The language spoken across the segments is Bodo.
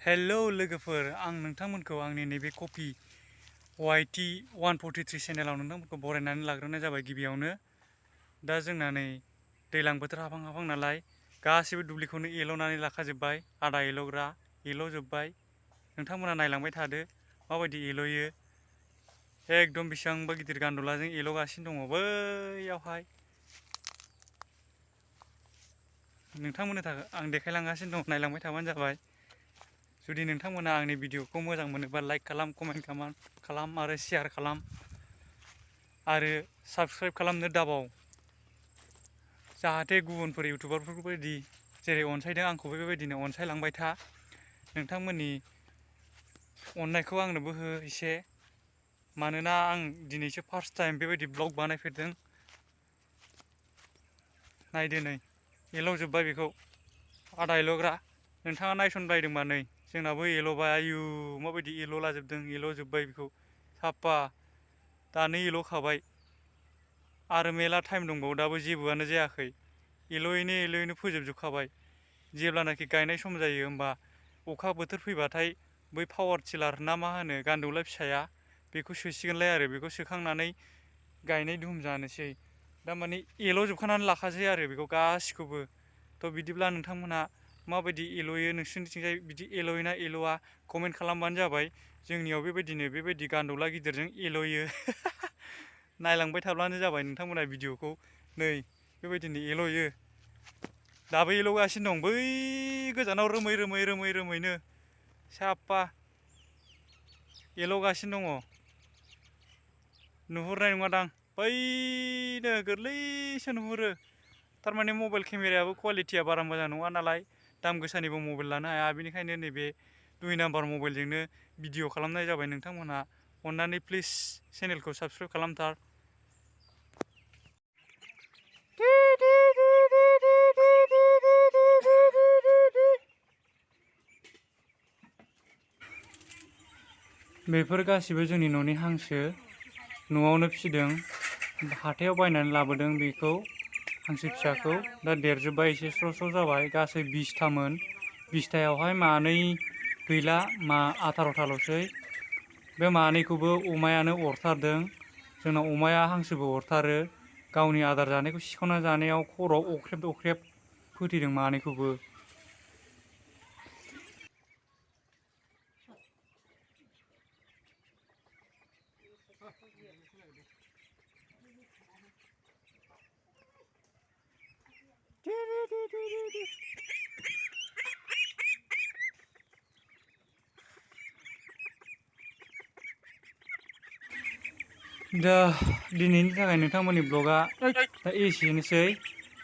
हेलौ लोगोफोर आं नोंथांमोनखौ आंनि नैबे कफि वाइटि 143 चेनेलाव नोंथांमोनखौ बरायनानै लाग्रोनाय जाबाय। गिबियावनो दा जोंना नै दैलां बोथोर हाबहां नालाय गासिबो दुब्लिखौनो एल'नानै लाखाजोब्बाय। आदा एल'ग्रा एल'जोब्बाय। नोंथांमोना नायलांबाय थादो माबायदि एल'यो। एकदम बेसेबांबा गिदिर गान्दुलाजों एल'गासिनो दङ बैयावहाय। नोंथांमोननो थाखाय आं देखायलांगासिनो दं, नायलांबाय थाबानो जाबाय। जुदि नोंथांमोना आंनि भिडिअखौ मोजां मोनोबा लाइक खालाम, कमेन्ट खालाम आरो शेयार खालाम आरो साबस्क्राइब खालामनो दाबाव। जाहाथे गुबुनफोर इउटुबारफोरखौ बायदि जेरै अनसायदों आंखौबो बेबायदिनो अनसायलांबाय था। नोंथांमोननि अननायखौ आंनोबो हो एसे, मानोना आं दिनैसो फार्स्ट टाइम बेबायदि ब्लग बानायफेरदों। नायदो नै एल'जोब्बाय बेखौ आदा एल'ग्रा। नोंथाङा नायसनबायदोंबा नै जोंनाबो एल'बाय। आयु माबायदि एल' लाजोबदों, एल'जोब्बाय बेखौ साफा। दानो एल'खाबाय आरो मेला टाइम दंबावो, दाबो जेबोआनो जायाखै। एल'यैनो फोजोबजोबखाबाय। जेब्लानाखि गायनाय सम जायो होमबा अखा बोथोर फैबाथाय बै पावार टिलार ना मा होनो गान्दौला फिसाया बेखौ सोसिगोनलाय आरो बेखौ सोखांनानै गायनाय दुम जानोसै। दामाने एल'जोबखानानै लाखासै आरो बेखौ गासिखौबो। थ' बिदिब्ला नोंथांमोनहा माबायदि एल'यो, नोंसोरनिथिंजाय बिदि एल'योना एल'आ कमेन्ट खालामबानो जाबाय। जोंनियाव बेबायदि गान्दौला गिदिरजों एल'यो। नायलांबाय थाब्लानो जाबाय नोंथांमोना भिडिअखौ। नै बेबायदिनो एल'यो, दाबो एल'गासिनो दं बै गोजानाव रोमैनो साफा एल'गासिनो दङ। नुहुरनाय नङादां, बैनो गोरलैसो नुहुरो। थारमाने मबाइल केमेरायाबो कुवालिटिया बारा मोजां नङा नालाय, दाम गोसानिबो मबाइल लानो हाया। बेनिखायनो नैबे 2 नाम्बार मबाइलजोंनो भिडिअ खालामनाय जाबाय। नोंथांमोनहा अननानै प्लिज चेनेलखौ साबस्क्राइब खालामथार। बेफोर गासिबो जोंनि न'नि हांसो, न'आवनो फिसिदों, हाथायाव बायनानै लाबोदों बेखौ हांसो फिसाखौ। दा देरजोब्बाय, एसे स्र' जाबाय। गासै 20थामोन, 20थायावहाय मानै गैला, 18थाल'सै। बे मानैखौबो अमायानो अरथारदों। जोंनाव अमाया हांसोबो अरथारो। गावनि आदार जानायखौ सिख'ना जानायाव खर'आव अख्रेब फोथैदों मानैखौबो। दा दिनैनि थाखाय नोंथांमोननि ब्लगा दा एसेनोसै।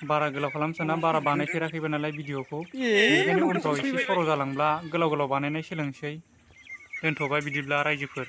बारा गोलाव खालामनो साना, बारा बानायफेराखैबो नालाय भिडिअखौ। बेनिखायनो उनफ्राव एसे सर' जालांब्ला गोलाव बानायनाय सोलोंसै। दोनथ'बाय बिदिब्ला रायजोफोर।